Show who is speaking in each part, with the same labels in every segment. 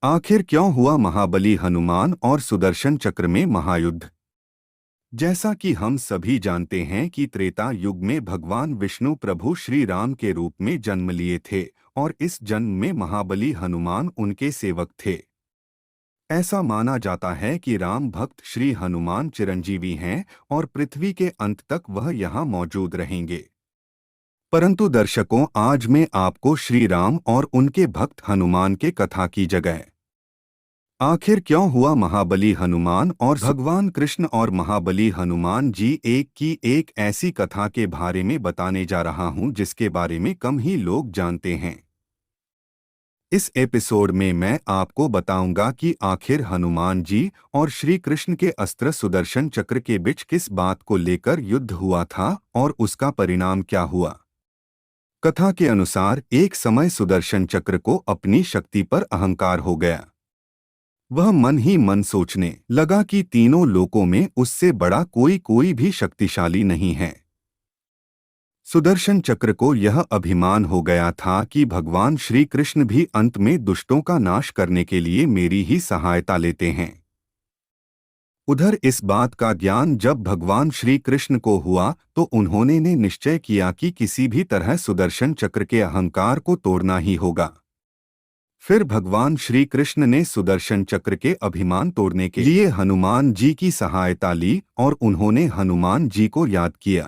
Speaker 1: आखिर क्यों हुआ महाबली हनुमान और सुदर्शन चक्र में महायुद्ध? जैसा कि हम सभी जानते हैं कि त्रेता युग में भगवान विष्णु प्रभु श्री राम के रूप में जन्म लिए थे और इस जन्म में महाबली हनुमान उनके सेवक थे। ऐसा माना जाता है कि राम भक्त श्री हनुमान चिरंजीवी हैं और पृथ्वी के अंत तक वह यहाँ मौजूद रहेंगे। परंतु दर्शकों, आज मैं आपको श्री राम और उनके भक्त हनुमान के कथा की जगह आखिर क्यों हुआ महाबली हनुमान और भगवान कृष्ण और महाबली हनुमान जी एक की एक ऐसी कथा के बारे में बताने जा रहा हूं जिसके बारे में कम ही लोग जानते हैं। इस एपिसोड में मैं आपको बताऊंगा कि आखिर हनुमान जी और श्री कृष्ण के अस्त्र सुदर्शन चक्र के बीच किस बात को लेकर युद्ध हुआ था और उसका परिणाम क्या हुआ। कथा के अनुसार एक समय सुदर्शन चक्र को अपनी शक्ति पर अहंकार हो गया। वह मन ही मन सोचने लगा कि तीनों लोकों में उससे बड़ा कोई भी शक्तिशाली नहीं है। सुदर्शन चक्र को यह अभिमान हो गया था कि भगवान श्री कृष्ण भी अंत में दुष्टों का नाश करने के लिए मेरी ही सहायता लेते हैं। उधर इस बात का ज्ञान जब भगवान श्री कृष्ण को हुआ तो उन्होंने ने निश्चय किया कि किसी भी तरह सुदर्शन चक्र के अहंकार को तोड़ना ही होगा। फिर भगवान श्री कृष्ण ने सुदर्शन चक्र के अभिमान तोड़ने के लिए हनुमान जी की सहायता ली और उन्होंने हनुमान जी को याद किया।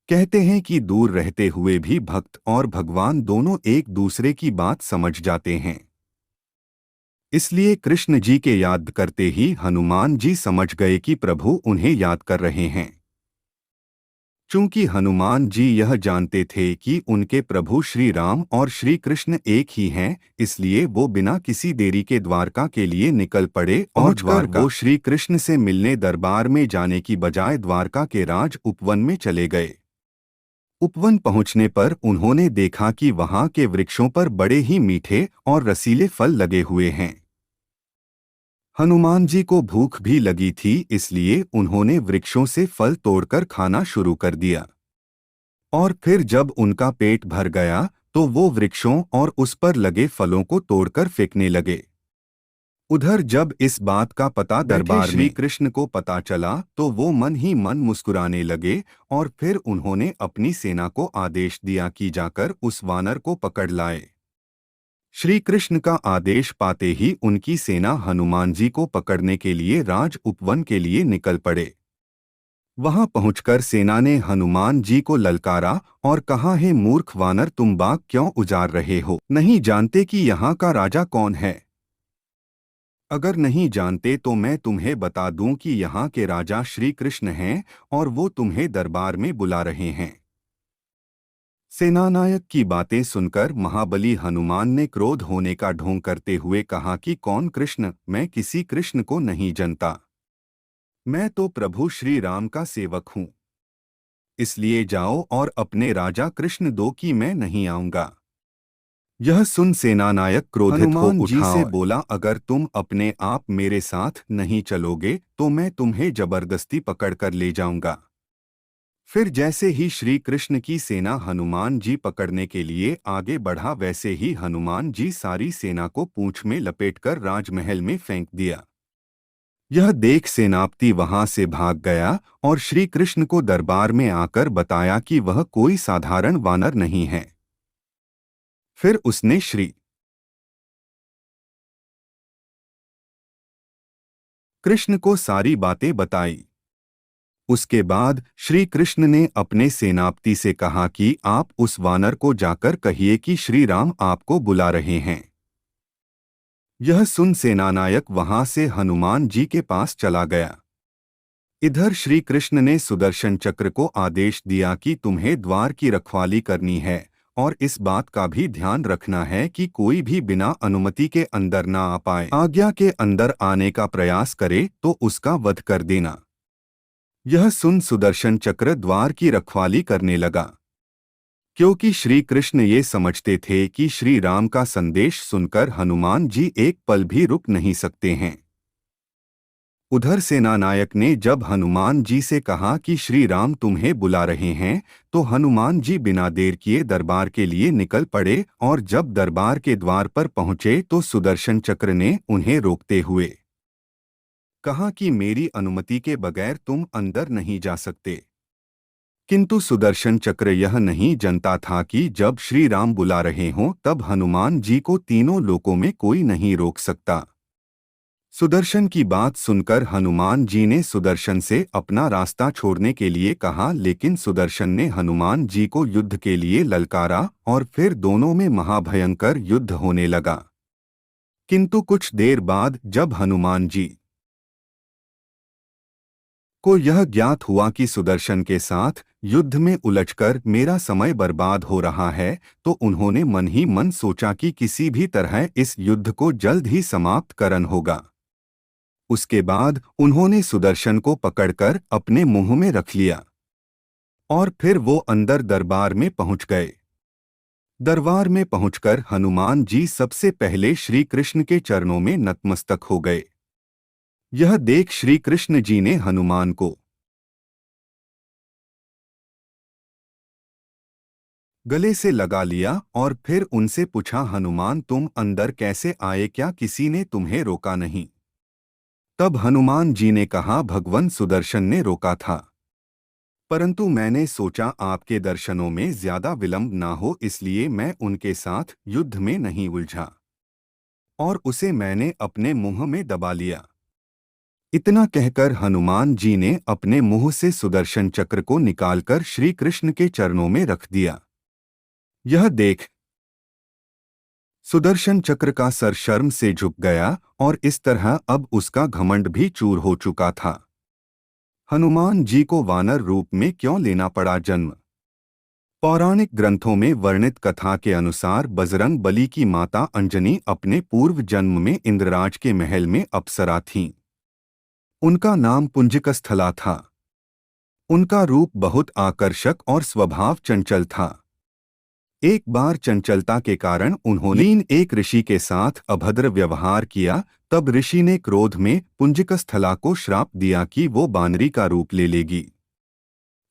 Speaker 1: कहते हैं कि दूर रहते हुए भी भक्त और भगवान दोनों एक दूसरे की बात समझ जाते हैं। इसलिए कृष्ण जी के याद करते ही हनुमान जी समझ गए कि प्रभु उन्हें याद कर रहे हैं। चूंकि हनुमान जी यह जानते थे कि उनके प्रभु श्री राम और श्री कृष्ण एक ही हैं, इसलिए वो बिना किसी देरी के द्वारका के लिए निकल पड़े और द्वारका वो श्री कृष्ण से मिलने दरबार में जाने की बजाय द्वारका के राज उपवन में चले गए। उपवन पहुंचने पर उन्होंने देखा कि वहां के वृक्षों पर बड़े ही मीठे और रसीले फल लगे हुए हैं। हनुमान जी को भूख भी लगी थी, इसलिए उन्होंने वृक्षों से फल तोड़कर खाना शुरू कर दिया। और फिर जब उनका पेट भर गया तो वो वृक्षों और उस पर लगे फलों को तोड़कर फेंकने लगे। उधर जब इस बात का पता दरबार में कृष्ण को पता चला तो वो मन ही मन मुस्कुराने लगे और फिर उन्होंने अपनी सेना को आदेश दिया कि जाकर उस वानर को पकड़ लाए। श्री कृष्ण का आदेश पाते ही उनकी सेना हनुमान जी को पकड़ने के लिए राज उपवन के लिए निकल पड़े। वहां पहुंचकर सेना ने हनुमान जी को ललकारा और कहा, हे मूर्ख वानर, तुम बाग क्यों उजाड़ रहे हो? नहीं जानते कि यहाँ का राजा कौन है? अगर नहीं जानते तो मैं तुम्हें बता दूं कि यहाँ के राजा श्री कृष्ण हैं और वो तुम्हें दरबार में बुला रहे हैं। सेनानायक की बातें सुनकर महाबली हनुमान ने क्रोध होने का ढोंग करते हुए कहा कि कौन कृष्ण? मैं किसी कृष्ण को नहीं जानता। मैं तो प्रभु श्री राम का सेवक हूँ। इसलिए जाओ और अपने राजा कृष्ण दो कि मैं नहीं आऊंगा। यह सुन सेनानायक क्रोधित हो उठा से बोला, अगर तुम अपने आप मेरे साथ नहीं चलोगे तो मैं तुम्हें जबरदस्ती पकड़कर ले जाऊंगा। फिर जैसे ही श्री कृष्ण की सेना हनुमान जी पकड़ने के लिए आगे बढ़ा, वैसे ही हनुमान जी सारी सेना को पूंछ में लपेटकर राजमहल में फेंक दिया। यह देख सेनापति वहां से भाग गया और श्री कृष्ण को दरबार में आकर बताया कि वह कोई साधारण वानर नहीं है। फिर उसने श्री कृष्ण को सारी बातें बताई। उसके बाद श्री कृष्ण ने अपने सेनापति से कहा कि आप उस वानर को जाकर कहिए कि श्री राम आपको बुला रहे हैं। यह सुन सेनानायक वहां से हनुमान जी के पास चला गया। इधर श्री कृष्ण ने सुदर्शन चक्र को आदेश दिया कि तुम्हें द्वार की रखवाली करनी है और इस बात का भी ध्यान रखना है कि कोई भी बिना अनुमति के अंदर ना आ पाए। आज्ञा के अंदर आने का प्रयास करे तो उसका वध कर देना। यह सुन सुदर्शन चक्र द्वार की रखवाली करने लगा, क्योंकि श्री कृष्ण ये समझते थे कि श्री राम का संदेश सुनकर हनुमान जी एक पल भी रुक नहीं सकते हैं। उधर सेनानायक ने जब हनुमान जी से कहा कि श्री राम तुम्हें बुला रहे हैं, तो हनुमान जी बिना देर किए दरबार के लिए निकल पड़े और जब दरबार के द्वार पर पहुंचे तो सुदर्शन चक्र ने उन्हें रोकते हुए कहा कि मेरी अनुमति के बगैर तुम अंदर नहीं जा सकते। किंतु सुदर्शन चक्र यह नहीं जानता था कि जब श्री राम बुला रहे हों तब हनुमान जी को तीनों लोकों में कोई नहीं रोक सकता। सुदर्शन की बात सुनकर हनुमान जी ने सुदर्शन से अपना रास्ता छोड़ने के लिए कहा, लेकिन सुदर्शन ने हनुमान जी को युद्ध के लिए ललकारा और फिर दोनों में महाभयंकर युद्ध होने लगा। किंतु कुछ देर बाद जब हनुमान जी को यह ज्ञात हुआ कि सुदर्शन के साथ युद्ध में उलझकर मेरा समय बर्बाद हो रहा है, तो उन्होंने मन ही मन सोचा कि किसी भी तरह इस युद्ध को जल्द ही समाप्त करना होगा। उसके बाद उन्होंने सुदर्शन को पकड़कर अपने मुंह में रख लिया और फिर वो अंदर दरबार में पहुंच गए। दरबार में पहुंचकर हनुमान जी सबसे पहले श्री कृष्ण के चरणों में नतमस्तक हो गए। यह देख श्री कृष्ण जी ने हनुमान को गले से लगा लिया और फिर उनसे पूछा, हनुमान तुम अंदर कैसे आए, क्या किसी ने तुम्हें रोका नहीं? तब हनुमान जी ने कहा, भगवान सुदर्शन ने रोका था, परंतु मैंने सोचा आपके दर्शनों में ज्यादा विलंब ना हो, इसलिए मैं उनके साथ युद्ध में नहीं उलझा और उसे मैंने अपने मुंह में दबा लिया। इतना कहकर हनुमान जी ने अपने मुंह से सुदर्शन चक्र को निकालकर श्री कृष्ण के चरणों में रख दिया। यह देख सुदर्शन चक्र का सर शर्म से झुक गया और इस तरह अब उसका घमंड भी चूर हो चुका था। हनुमान जी को वानर रूप में क्यों लेना पड़ा जन्म? पौराणिक ग्रंथों में वर्णित कथा के अनुसार बजरंग बली की माता अंजनी अपने पूर्व जन्म में इंद्रराज के महल में अप्सरा थीं। उनका नाम पुंजिकस्थला था। उनका रूप बहुत आकर्षक और स्वभाव चंचल था। एक बार चंचलता के कारण उन्होंने एक ऋषि के साथ अभद्र व्यवहार किया। तब ऋषि ने क्रोध में पुंजिकस्थला को श्राप दिया कि वो बानरी का रूप ले लेगी।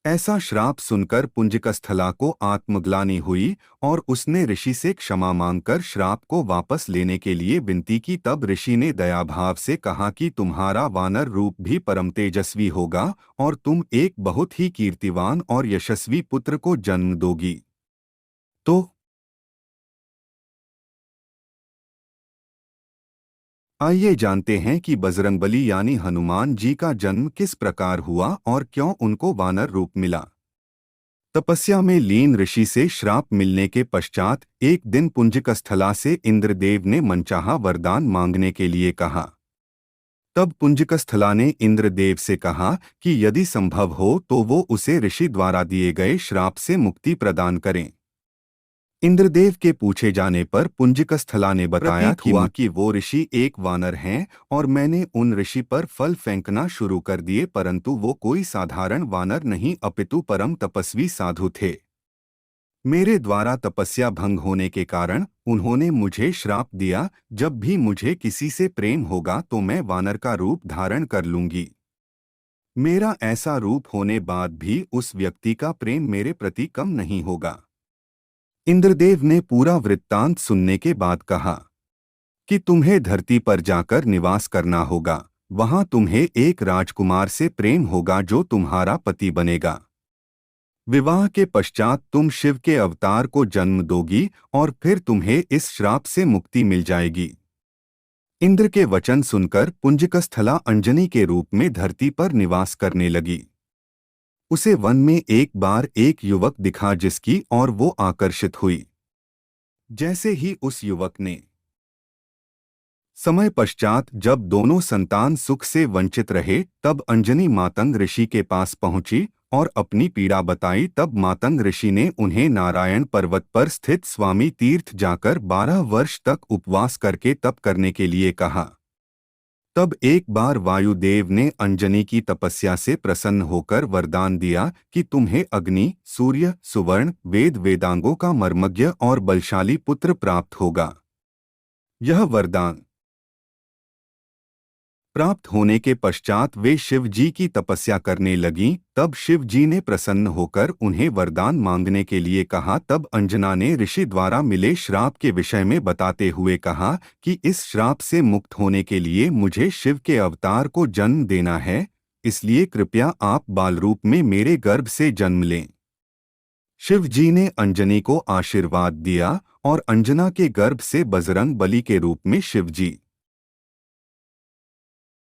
Speaker 1: ऐसा श्राप सुनकर पुंजिकस्थला को आत्मग्लानि हुई और उसने ऋषि से क्षमा मांगकर श्राप को वापस लेने के लिए विनती की। तब ऋषि ने दयाभाव से कहा कि तुम्हारा वानर रूप भी परम तेजस्वी होगा और तुम एक बहुत ही कीर्तिवान और यशस्वी पुत्र को जन्म दोगी। तो आइए जानते हैं कि बजरंगबली यानी हनुमान जी का जन्म किस प्रकार हुआ और क्यों उनको वानर रूप मिला। तपस्या में लीन ऋषि से श्राप मिलने के पश्चात एक दिन पुंजिकस्थला से इंद्रदेव ने मनचाहा वरदान मांगने के लिए कहा। तब पुंजिकस्थला ने इंद्रदेव से कहा कि यदि संभव हो तो वो उसे ऋषि द्वारा दिए गए श्राप से मुक्ति प्रदान करें। इंद्रदेव के पूछे जाने पर पुंजिकस्थला ने बताया कि वो ऋषि एक वानर हैं और मैंने उन ऋषि पर फल फेंकना शुरू कर दिए, परंतु वो कोई साधारण वानर नहीं अपितु परम तपस्वी साधु थे। मेरे द्वारा तपस्या भंग होने के कारण उन्होंने मुझे श्राप दिया। जब भी मुझे किसी से प्रेम होगा तो मैं वानर का रूप धारण कर लूंगी। मेरा ऐसा रूप होने बाद भी उस व्यक्ति का प्रेम मेरे प्रति कम नहीं होगा। इंद्रदेव ने पूरा वृत्तांत सुनने के बाद कहा कि तुम्हें धरती पर जाकर निवास करना होगा। वहां तुम्हें एक राजकुमार से प्रेम होगा जो तुम्हारा पति बनेगा। विवाह के पश्चात तुम शिव के अवतार को जन्म दोगी और फिर तुम्हें इस श्राप से मुक्ति मिल जाएगी। इंद्र के वचन सुनकर पुंजिकस्थला अंजनी के रूप में धरती पर निवास करने लगी। उसे वन में एक बार एक युवक दिखा जिसकी और वो आकर्षित हुई। जैसे ही उस युवक ने समय पश्चात जब दोनों संतान सुख से वंचित रहे तब अंजनी मातंग ऋषि के पास पहुंची और अपनी पीड़ा बताई। तब मातंग ऋषि ने उन्हें नारायण पर्वत पर स्थित स्वामी तीर्थ जाकर 12 वर्ष तक उपवास करके तप करने के लिए कहा। तब एक बार वायुदेव ने अंजनी की तपस्या से प्रसन्न होकर वरदान दिया कि तुम्हें अग्नि, सूर्य, सुवर्ण, वेद वेदांगों का मर्मज्ञ और बलशाली पुत्र प्राप्त होगा। यह वरदान प्राप्त होने के पश्चात वे शिव जी की तपस्या करने लगीं। तब शिव जी ने प्रसन्न होकर उन्हें वरदान मांगने के लिए कहा। तब अंजना ने ऋषि द्वारा मिले श्राप के विषय में बताते हुए कहा कि इस श्राप से मुक्त होने के लिए मुझे शिव के अवतार को जन्म देना है, इसलिए कृपया आप बाल रूप में मेरे गर्भ से जन्म लें। शिव जी ने अंजनी को आशीर्वाद दिया और अंजना के गर्भ से बजरंग बली के रूप में शिव जी